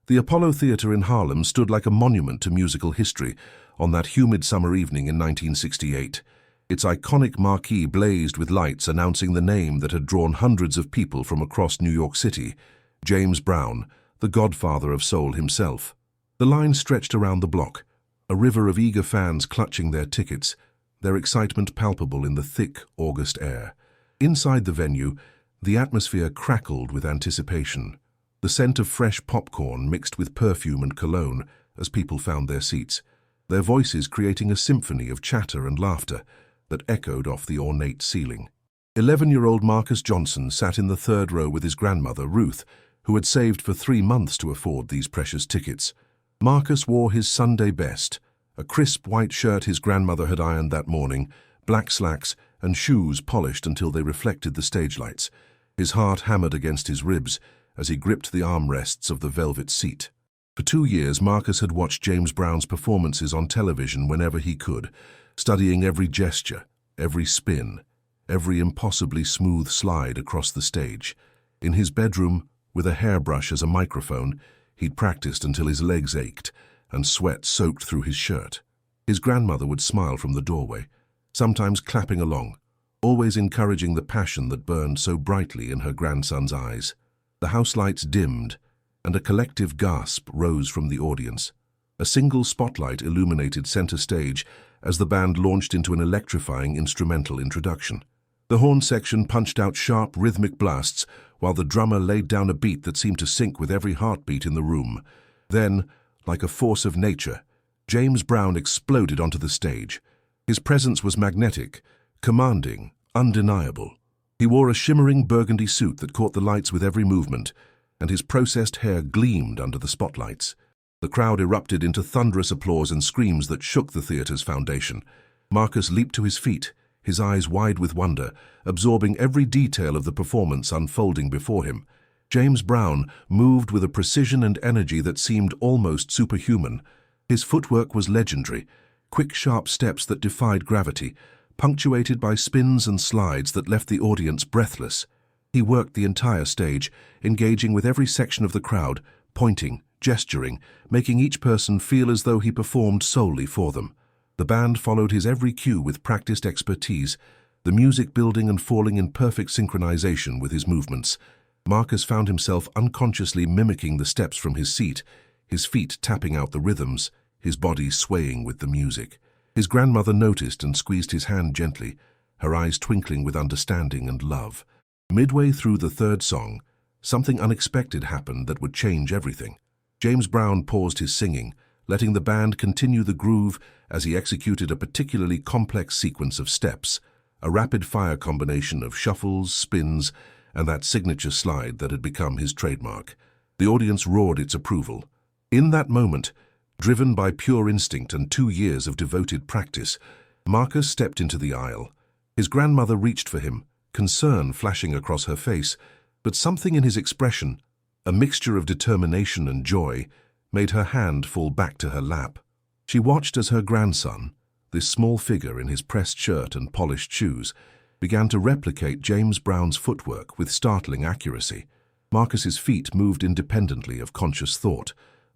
The Apollo Theatre in Harlem stood like a monument to musical history on that humid summer evening in 1968. Its iconic marquee blazed with lights announcing the name that had drawn hundreds of people from across New York City, James Brown, the godfather of soul himself. The line stretched around the block, a river of eager fans clutching their tickets, their excitement palpable in the thick August air. Inside the venue, the atmosphere crackled with anticipation. The scent of fresh popcorn mixed with perfume and cologne as people found their seats, their voices creating a symphony of chatter and laughter that echoed off the ornate ceiling. 11-year-old Marcus Johnson sat in the third row with his grandmother, Ruth, who had saved for 3 months to afford these precious tickets. Marcus wore his Sunday best, a crisp white shirt his grandmother had ironed that morning, black slacks, and shoes polished until they reflected the stage lights. His heart hammered against his ribs as he gripped the armrests of the velvet seat. For 2 years, Marcus had watched James Brown's performances on television whenever he could, studying every gesture, every spin, every impossibly smooth slide across the stage. In his bedroom, with a hairbrush as a microphone, he'd practiced until his legs ached and sweat soaked through his shirt. His grandmother would smile from the doorway, sometimes clapping along, always encouraging the passion that burned so brightly in her grandson's eyes. The house lights dimmed, and a collective gasp rose from the audience. A single spotlight illuminated center stage as the band launched into an electrifying instrumental introduction. The horn section punched out sharp, rhythmic blasts, while the drummer laid down a beat that seemed to sync with every heartbeat in the room. Then, like a force of nature, James Brown exploded onto the stage. His presence was magnetic, commanding, undeniable. He wore a shimmering burgundy suit that caught the lights with every movement, and his processed hair gleamed under the spotlights. The crowd erupted into thunderous applause and screams that shook the theater's foundation. Marcus leaped to his feet, his eyes wide with wonder, absorbing every detail of the performance unfolding before him. James Brown moved with a precision and energy that seemed almost superhuman. His footwork was legendary, quick, sharp steps that defied gravity, punctuated by spins and slides that left the audience breathless. He worked the entire stage, engaging with every section of the crowd, pointing, gesturing, making each person feel as though he performed solely for them. The band followed his every cue with practiced expertise, the music building and falling in perfect synchronization with his movements. Marcus found himself unconsciously mimicking the steps from his seat, his feet tapping out the rhythms, his body swaying with the music. His grandmother noticed and squeezed his hand gently, her eyes twinkling with understanding and love. Midway through the third song, something unexpected happened that would change everything. James Brown paused his singing, letting the band continue the groove as he executed a particularly complex sequence of steps, a rapid-fire combination of shuffles, spins, and that signature slide that had become his trademark. The audience roared its approval. In that moment, driven by pure instinct and 2 years of devoted practice, Marcus stepped into the aisle. His grandmother reached for him, concern flashing across her face, but something in his expression, a mixture of determination and joy, made her hand fall back to her lap. She watched as her grandson, this small figure in his pressed shirt and polished shoes, began to replicate James Brown's footwork with startling accuracy. Marcus's feet moved independently of conscious thought,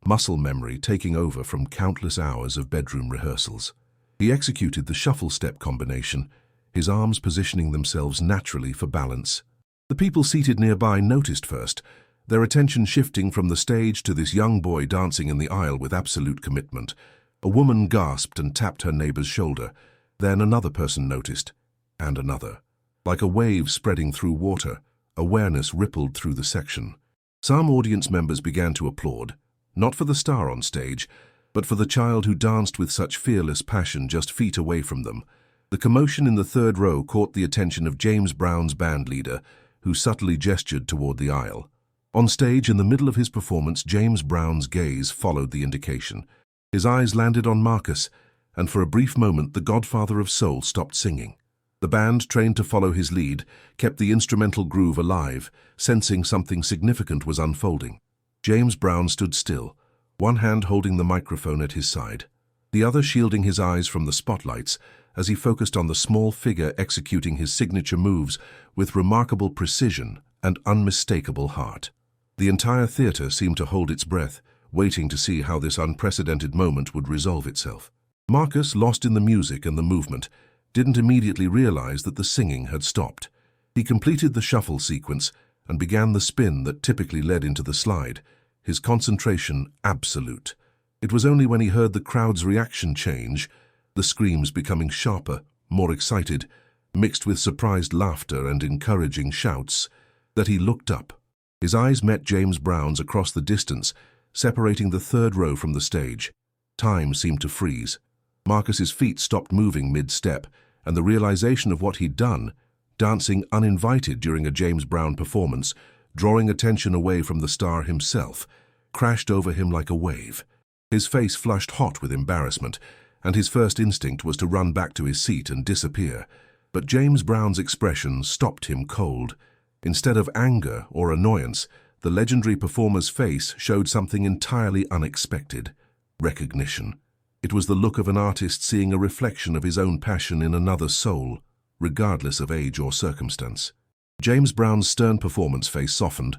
muscle memory taking over from countless hours of bedroom rehearsals. He executed the shuffle step combination, his arms positioning themselves naturally for balance. The people seated nearby noticed first, their attention shifting from the stage to this young boy dancing in the aisle with absolute commitment. A woman gasped and tapped her neighbor's shoulder. Then another person noticed, and another. Like a wave spreading through water, awareness rippled through the section. Some audience members began to applaud, not for the star on stage, but for the child who danced with such fearless passion just feet away from them. The commotion in the third row caught the attention of James Brown's band leader, who subtly gestured toward the aisle. On stage, in the middle of his performance, James Brown's gaze followed the indication. His eyes landed on Marcus, and for a brief moment the godfather of soul stopped singing. The band, trained to follow his lead, kept the instrumental groove alive, sensing something significant was unfolding. James Brown stood still, one hand holding the microphone at his side, the other shielding his eyes from the spotlights as he focused on the small figure executing his signature moves with remarkable precision and unmistakable heart. The entire theater seemed to hold its breath, waiting to see how this unprecedented moment would resolve itself. Marcus, lost in the music and the movement, didn't immediately realize that the singing had stopped. He completed the shuffle sequence and began the spin that typically led into the slide, his concentration absolute. It was only when he heard the crowd's reaction change, the screams becoming sharper, more excited, mixed with surprised laughter and encouraging shouts, that he looked up. His eyes met James Brown's across the distance, separating the third row from the stage. Time seemed to freeze. Marcus's feet stopped moving mid-step, and the realization of what he'd done, dancing uninvited during a James Brown performance, drawing attention away from the star himself, crashed over him like a wave. His face flushed hot with embarrassment, and his first instinct was to run back to his seat and disappear. But James Brown's expression stopped him cold. Instead of anger or annoyance, the legendary performer's face showed something entirely unexpected: recognition. It was the look of an artist seeing a reflection of his own passion in another's soul, regardless of age or circumstance. James Brown's stern performance face softened,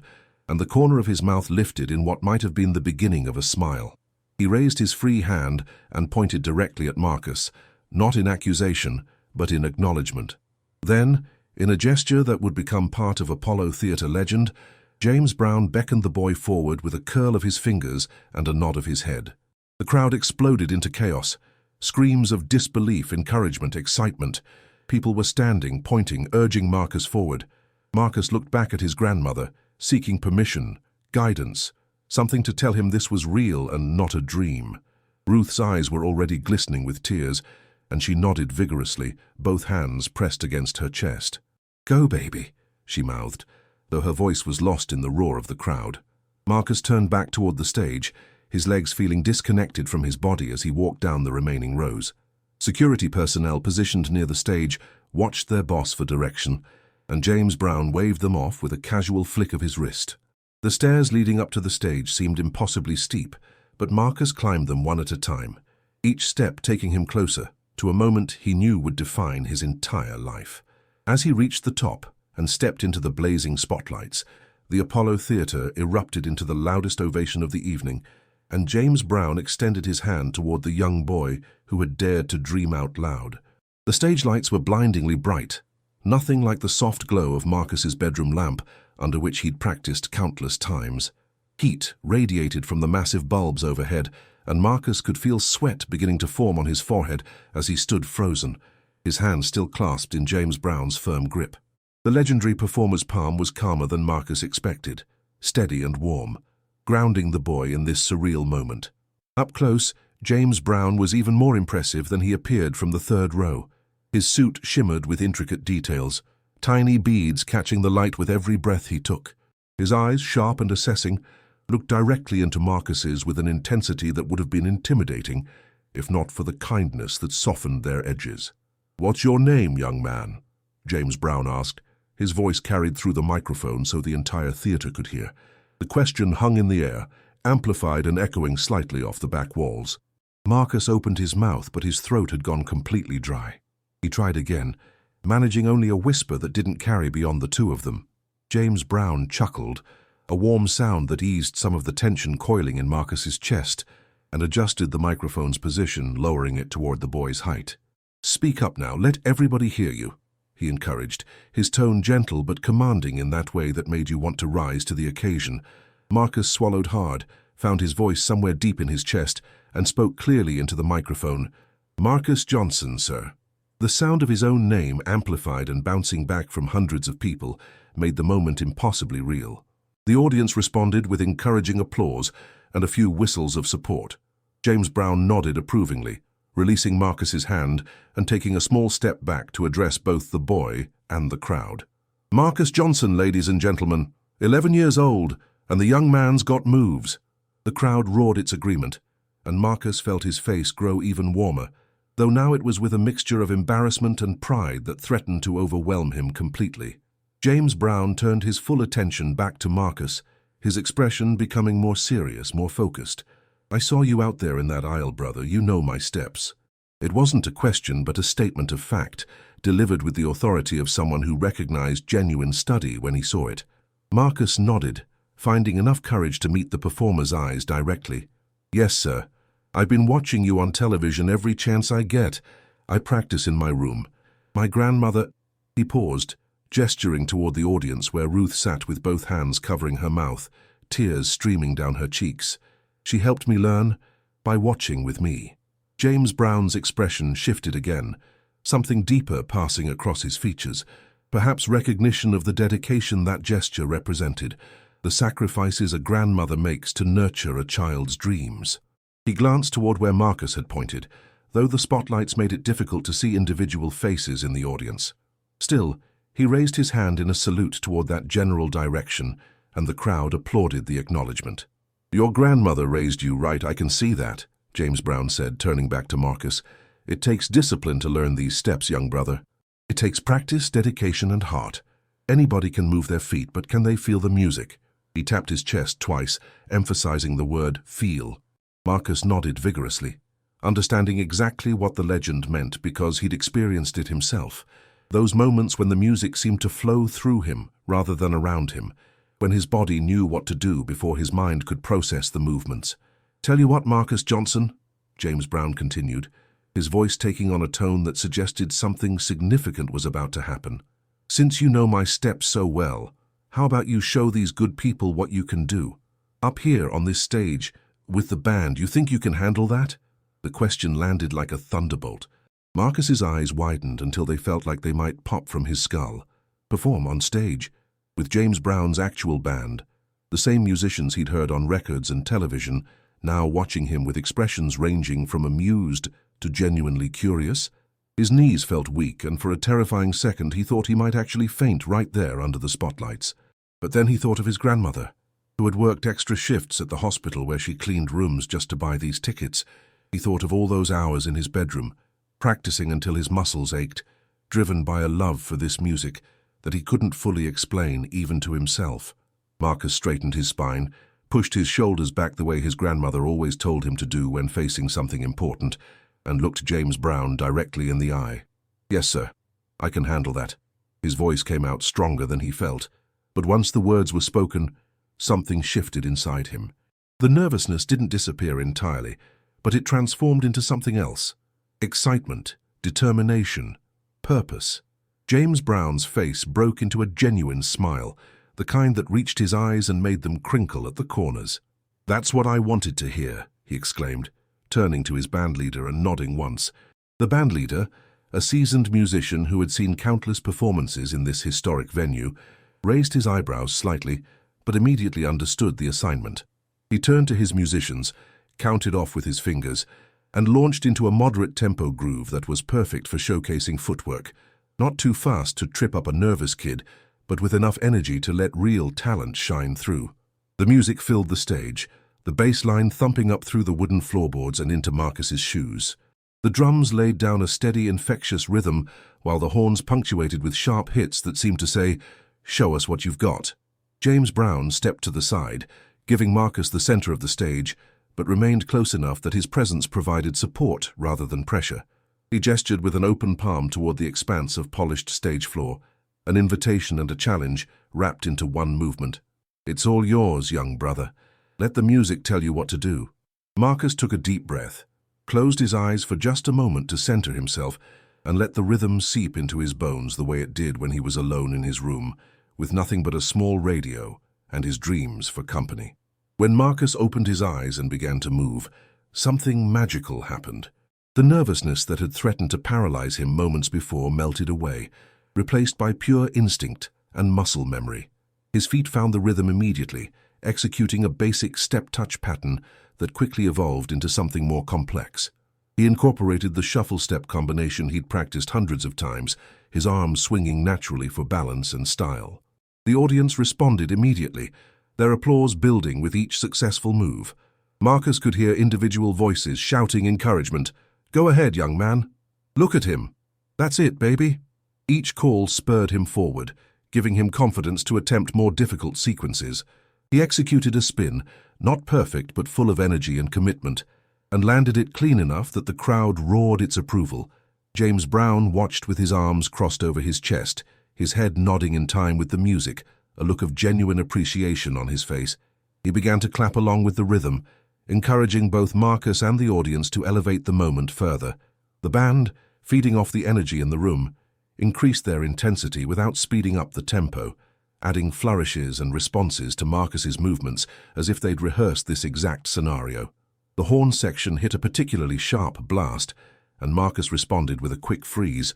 and the corner of his mouth lifted in what might have been the beginning of a smile. He raised his free hand and pointed directly at Marcus, not in accusation, but in acknowledgement. Then, in a gesture that would become part of Apollo Theatre legend, James Brown beckoned the boy forward with a curl of his fingers and a nod of his head. The crowd exploded into chaos. Screams of disbelief, encouragement, excitement. People were standing, pointing, urging Marcus forward. Marcus looked back at his grandmother, seeking permission, guidance, something to tell him this was real and not a dream. Ruth's eyes were already glistening with tears, and she nodded vigorously, both hands pressed against her chest. "Go, baby," she mouthed, though her voice was lost in the roar of the crowd. Marcus turned back toward the stage, his legs feeling disconnected from his body as he walked down the remaining rows. Security personnel positioned near the stage watched their boss for direction, and James Brown waved them off with a casual flick of his wrist. The stairs leading up to the stage seemed impossibly steep, but Marcus climbed them one at a time, each step taking him closer to a moment he knew would define his entire life. As he reached the top and stepped into the blazing spotlights, the Apollo Theatre erupted into the loudest ovation of the evening, and James Brown extended his hand toward the young boy who had dared to dream out loud. The stage lights were blindingly bright, nothing like the soft glow of Marcus's bedroom lamp under which he'd practiced countless times. Heat radiated from the massive bulbs overhead, and Marcus could feel sweat beginning to form on his forehead as he stood frozen, his hand still clasped in James Brown's firm grip. The legendary performer's palm was calmer than Marcus expected, steady and warm, grounding the boy in this surreal moment. Up close, James Brown was even more impressive than he appeared from the third row. His suit shimmered with intricate details, tiny beads catching the light with every breath he took. His eyes, sharp and assessing, looked directly into Marcus's with an intensity that would have been intimidating, if not for the kindness that softened their edges. "What's your name, young man?" James Brown asked, his voice carried through the microphone so the entire theatre could hear. The question hung in the air, amplified and echoing slightly off the back walls. Marcus opened his mouth, but his throat had gone completely dry. He tried again, managing only a whisper that didn't carry beyond the two of them. James Brown chuckled, a warm sound that eased some of the tension coiling in Marcus's chest, and adjusted the microphone's position, lowering it toward the boy's height. "Speak up now, let everybody hear you," he encouraged, his tone gentle but commanding in that way that made you want to rise to the occasion. Marcus swallowed hard, found his voice somewhere deep in his chest, and spoke clearly into the microphone. "Marcus Johnson, sir." The sound of his own name, amplified and bouncing back from hundreds of people, made the moment impossibly real. The audience responded with encouraging applause and a few whistles of support. James Brown nodded approvingly, releasing Marcus's hand and taking a small step back to address both the boy and the crowd. "Marcus Johnson, ladies and gentlemen, 11 years old, and the young man's got moves." The crowd roared its agreement, and Marcus felt his face grow even warmer, though now it was with a mixture of embarrassment and pride that threatened to overwhelm him completely. James Brown turned his full attention back to Marcus, his expression becoming more serious, more focused. "I saw you out there in that aisle, brother. You know my steps." It wasn't a question but a statement of fact, delivered with the authority of someone who recognized genuine study when he saw it. Marcus nodded, finding enough courage to meet the performer's eyes directly. "Yes, sir. I've been watching you on television every chance I get. I practice in my room. My grandmother—" He paused, gesturing toward the audience where Ruth sat with both hands covering her mouth, tears streaming down her cheeks. "She helped me learn by watching with me." James Brown's expression shifted again, something deeper passing across his features, perhaps recognition of the dedication that gesture represented, the sacrifices a grandmother makes to nurture a child's dreams. He glanced toward where Marcus had pointed, though the spotlights made it difficult to see individual faces in the audience. Still, he raised his hand in a salute toward that general direction, and the crowd applauded the acknowledgement. "Your grandmother raised you right, I can see that," James Brown said, turning back to Marcus. "It takes discipline to learn these steps, young brother. It takes practice, dedication, and heart. Anybody can move their feet, but can they feel the music?" He tapped his chest twice, emphasizing the word feel. Marcus nodded vigorously, understanding exactly what the legend meant because he'd experienced it himself. Those moments when the music seemed to flow through him rather than around him, when his body knew what to do before his mind could process the movements. "Tell you what, Marcus Johnson," James Brown continued, his voice taking on a tone that suggested something significant was about to happen. "Since you know my steps so well, how about you show these good people what you can do? Up here on this stage, with the band, you think you can handle that?" The question landed like a thunderbolt. Marcus's eyes widened until they felt like they might pop from his skull. Perform on stage, with James Brown's actual band, the same musicians he'd heard on records and television, now watching him with expressions ranging from amused to genuinely curious. His knees felt weak, and for a terrifying second he thought he might actually faint right there under the spotlights. But then he thought of his grandmother, who had worked extra shifts at the hospital where she cleaned rooms just to buy these tickets. He thought of all those hours in his bedroom, practicing until his muscles ached, driven by a love for this music that he couldn't fully explain even to himself. Marcus straightened his spine, pushed his shoulders back the way his grandmother always told him to do when facing something important, and looked James Brown directly in the eye. "Yes, sir. I can handle that." His voice came out stronger than he felt, but once the words were spoken, something shifted inside him. The nervousness didn't disappear entirely, but it transformed into something else. Excitement, determination, purpose. James Brown's face broke into a genuine smile, the kind that reached his eyes and made them crinkle at the corners. "That's what I wanted to hear," he exclaimed, turning to his bandleader and nodding once. The bandleader, a seasoned musician who had seen countless performances in this historic venue, raised his eyebrows slightly, but immediately understood the assignment. He turned to his musicians, counted off with his fingers, and launched into a moderate tempo groove that was perfect for showcasing footwork, not too fast to trip up a nervous kid, but with enough energy to let real talent shine through. The music filled the stage, the bass line thumping up through the wooden floorboards and into Marcus's shoes. The drums laid down a steady, infectious rhythm, while the horns punctuated with sharp hits that seemed to say, "Show us what you've got." James Brown stepped to the side, giving Marcus the center of the stage, but remained close enough that his presence provided support rather than pressure. He gestured with an open palm toward the expanse of polished stage floor, an invitation and a challenge wrapped into one movement. "It's all yours, young brother. Let the music tell you what to do." Marcus took a deep breath, closed his eyes for just a moment to center himself, and let the rhythm seep into his bones the way it did when he was alone in his room, with nothing but a small radio and his dreams for company. When Marcus opened his eyes and began to move, something magical happened. The nervousness that had threatened to paralyze him moments before melted away, replaced by pure instinct and muscle memory. His feet found the rhythm immediately, executing a basic step-touch pattern that quickly evolved into something more complex. He incorporated the shuffle step combination he'd practiced hundreds of times, his arms swinging naturally for balance and style. The audience responded immediately, their applause building with each successful move. Marcus could hear individual voices shouting encouragement. "Go ahead, young man. Look at him. That's it, baby." Each call spurred him forward, giving him confidence to attempt more difficult sequences. He executed a spin, not perfect but full of energy and commitment, and landed it clean enough that the crowd roared its approval. James Brown watched with his arms crossed over his chest, his head nodding in time with the music, a look of genuine appreciation on his face. He began to clap along with the rhythm, encouraging both Marcus and the audience to elevate the moment further. The band, feeding off the energy in the room, increased their intensity without speeding up the tempo, adding flourishes and responses to Marcus's movements as if they'd rehearsed this exact scenario. The horn section hit a particularly sharp blast, and Marcus responded with a quick freeze,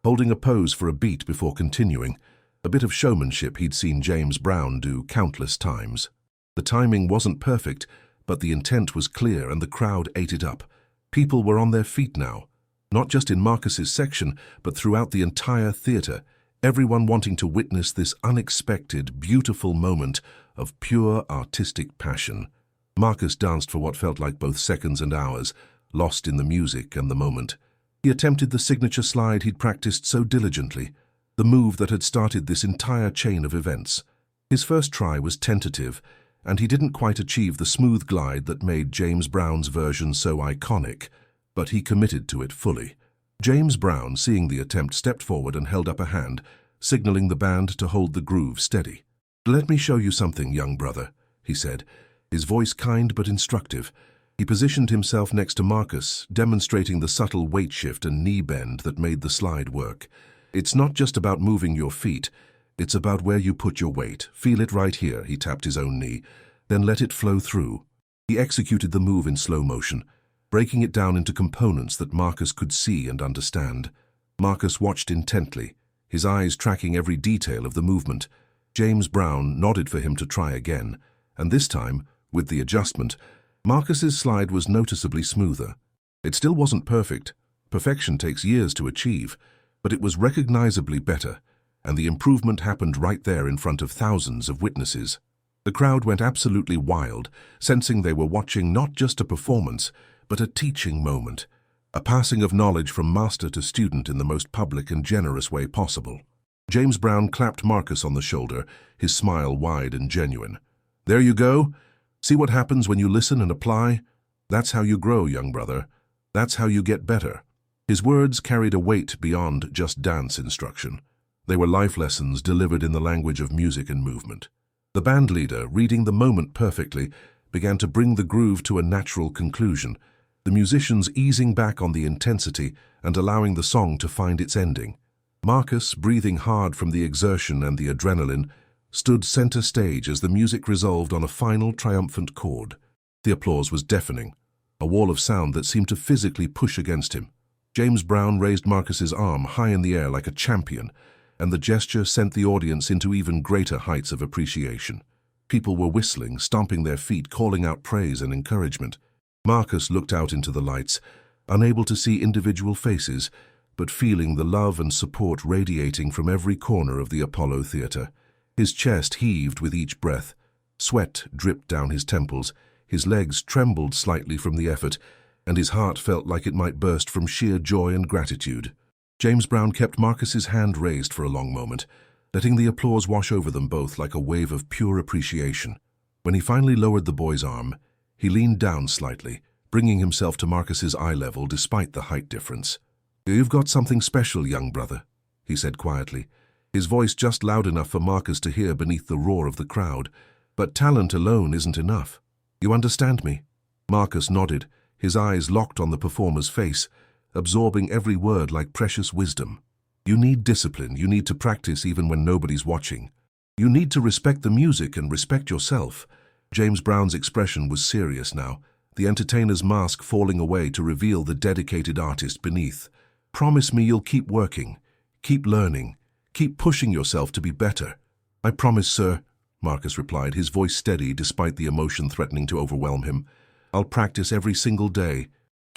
holding a pose for a beat before continuing, a bit of showmanship he'd seen James Brown do countless times. The timing wasn't perfect, but the intent was clear and the crowd ate it up. People were on their feet now, not just in Marcus's section, but throughout the entire theater, everyone wanting to witness this unexpected, beautiful moment of pure artistic passion. Marcus danced for what felt like both seconds and hours, lost in the music and the moment. He attempted the signature slide he'd practiced so diligently, the move that had started this entire chain of events. His first try was tentative, and he didn't quite achieve the smooth glide that made James Brown's version so iconic, but he committed to it fully. James Brown, seeing the attempt, stepped forward and held up a hand, signaling the band to hold the groove steady. "Let me show you something, young brother," he said, his voice kind but instructive. He positioned himself next to Marcus, demonstrating the subtle weight shift and knee bend that made the slide work. "It's not just about moving your feet, it's about where you put your weight. Feel it right here," he tapped his own knee, "then let it flow through." He executed the move in slow motion, breaking it down into components that Marcus could see and understand. Marcus watched intently, his eyes tracking every detail of the movement. James Brown nodded for him to try again, and this time, with the adjustment, Marcus's slide was noticeably smoother. It still wasn't perfect. Perfection takes years to achieve, but it was recognizably better, and the improvement happened right there in front of thousands of witnesses. The crowd went absolutely wild, sensing they were watching not just a performance, but a teaching moment, a passing of knowledge from master to student in the most public and generous way possible. James Brown clapped Marcus on the shoulder, his smile wide and genuine. "There you go. See what happens when you listen and apply? That's how you grow, young brother. That's how you get better." His words carried a weight beyond just dance instruction. They were life lessons delivered in the language of music and movement. The band leader, reading the moment perfectly, began to bring the groove to a natural conclusion, the musicians easing back on the intensity and allowing the song to find its ending. Marcus, breathing hard from the exertion and the adrenaline, stood center stage as the music resolved on a final triumphant chord. The applause was deafening, a wall of sound that seemed to physically push against him. James Brown raised Marcus's arm high in the air like a champion, and the gesture sent the audience into even greater heights of appreciation. People were whistling, stomping their feet, calling out praise and encouragement. Marcus looked out into the lights, unable to see individual faces, but feeling the love and support radiating from every corner of the Apollo Theater. His chest heaved with each breath. Sweat dripped down his temples, his legs trembled slightly from the effort, and his heart felt like it might burst from sheer joy and gratitude. James Brown kept Marcus's hand raised for a long moment, letting the applause wash over them both like a wave of pure appreciation. When he finally lowered the boy's arm, he leaned down slightly, bringing himself to Marcus's eye level despite the height difference. "You've got something special, young brother," he said quietly, his voice just loud enough for Marcus to hear beneath the roar of the crowd. "But talent alone isn't enough. You understand me?" Marcus nodded, his eyes locked on the performer's face, absorbing every word like precious wisdom. "You need discipline. You need to practice even when nobody's watching. You need to respect the music and respect yourself." James Brown's expression was serious now, the entertainer's mask falling away to reveal the dedicated artist beneath. "Promise me you'll keep working, keep learning, keep pushing yourself to be better." "I promise, sir," Marcus replied, his voice steady despite the emotion threatening to overwhelm him. "I'll practice every single day.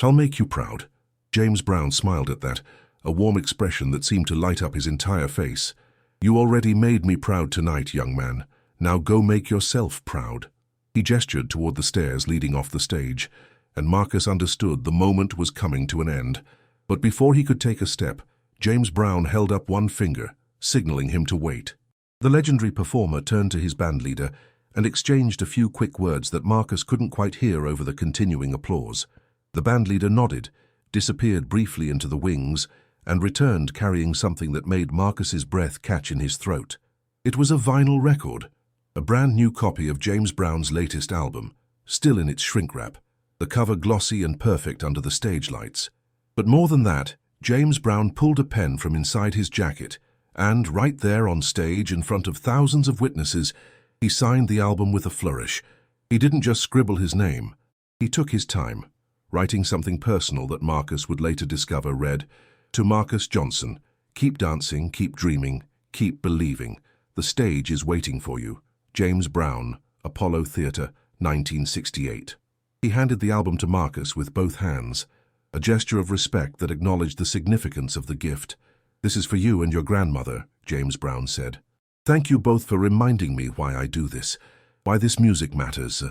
I'll make you proud." James Brown smiled at that, a warm expression that seemed to light up his entire face. "You already made me proud tonight, young man. Now go make yourself proud." He gestured toward the stairs leading off the stage, and Marcus understood the moment was coming to an end. But before he could take a step, James Brown held up one finger, signaling him to wait. The legendary performer turned to his bandleader and exchanged a few quick words that Marcus couldn't quite hear over the continuing applause. The bandleader nodded, disappeared briefly into the wings, and returned carrying something that made Marcus's breath catch in his throat. It was a vinyl record, a brand new copy of James Brown's latest album, still in its shrink wrap, the cover glossy and perfect under the stage lights. But more than that, James Brown pulled a pen from inside his jacket, and right there on stage in front of thousands of witnesses, he signed the album with a flourish. He didn't just scribble his name. He took his time, writing something personal that Marcus would later discover read, "To Marcus Johnson, keep dancing, keep dreaming, keep believing. The stage is waiting for you. James Brown, Apollo Theatre, 1968." He handed the album to Marcus with both hands, a gesture of respect that acknowledged the significance of the gift. "This is for you and your grandmother," James Brown said. "Thank you both for reminding me why I do this, why this music matters."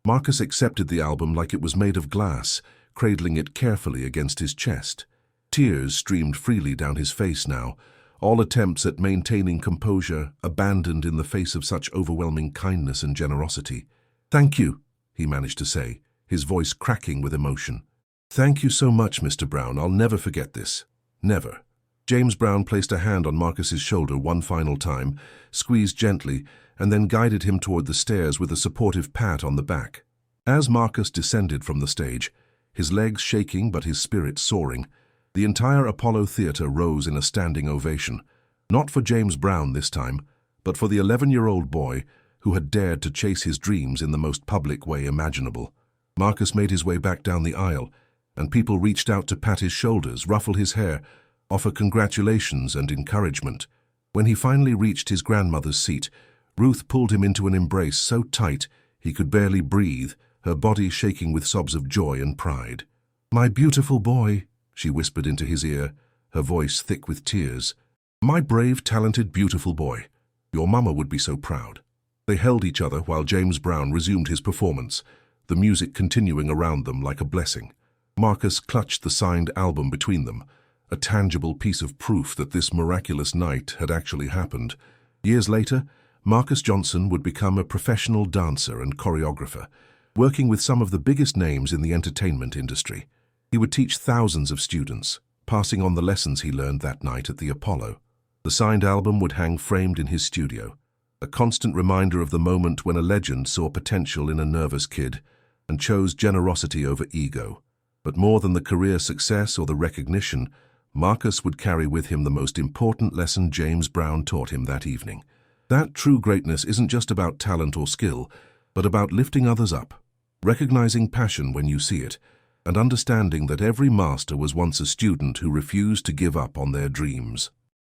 Marcus accepted the album like it was made of glass, cradling it carefully against his chest. Tears streamed freely down his face now, all attempts at maintaining composure abandoned in the face of such overwhelming kindness and generosity. "Thank you," he managed to say, his voice cracking with emotion. "Thank you so much, Mr. Brown. I'll never forget this. Never." James Brown placed a hand on Marcus's shoulder one final time, squeezed gently, and then guided him toward the stairs with a supportive pat on the back. As Marcus descended from the stage, his legs shaking but his spirit soaring, the entire Apollo Theatre rose in a standing ovation, not for James Brown this time, but for the 11-year-old boy who had dared to chase his dreams in the most public way imaginable. Marcus made his way back down the aisle, and people reached out to pat his shoulders, ruffle his hair, offer congratulations and encouragement. When he finally reached his grandmother's seat, Ruth pulled him into an embrace so tight he could barely breathe, her body shaking with sobs of joy and pride. "My beautiful boy," she whispered into his ear, her voice thick with tears. "My brave, talented, beautiful boy. Your mama would be so proud." They held each other while James Brown resumed his performance, the music continuing around them like a blessing. Marcus clutched the signed album between them, a tangible piece of proof that this miraculous night had actually happened. Years later, Marcus Johnson would become a professional dancer and choreographer, working with some of the biggest names in the entertainment industry. He would teach thousands of students, passing on the lessons he learned that night at the Apollo. The signed album would hang framed in his studio, a constant reminder of the moment when a legend saw potential in a nervous kid and chose generosity over ego. But more than the career success or the recognition, Marcus would carry with him the most important lesson James Brown taught him that evening. That true greatness isn't just about talent or skill, but about lifting others up, recognizing passion when you see it, and understanding that every master was once a student who refused to give up on their dreams.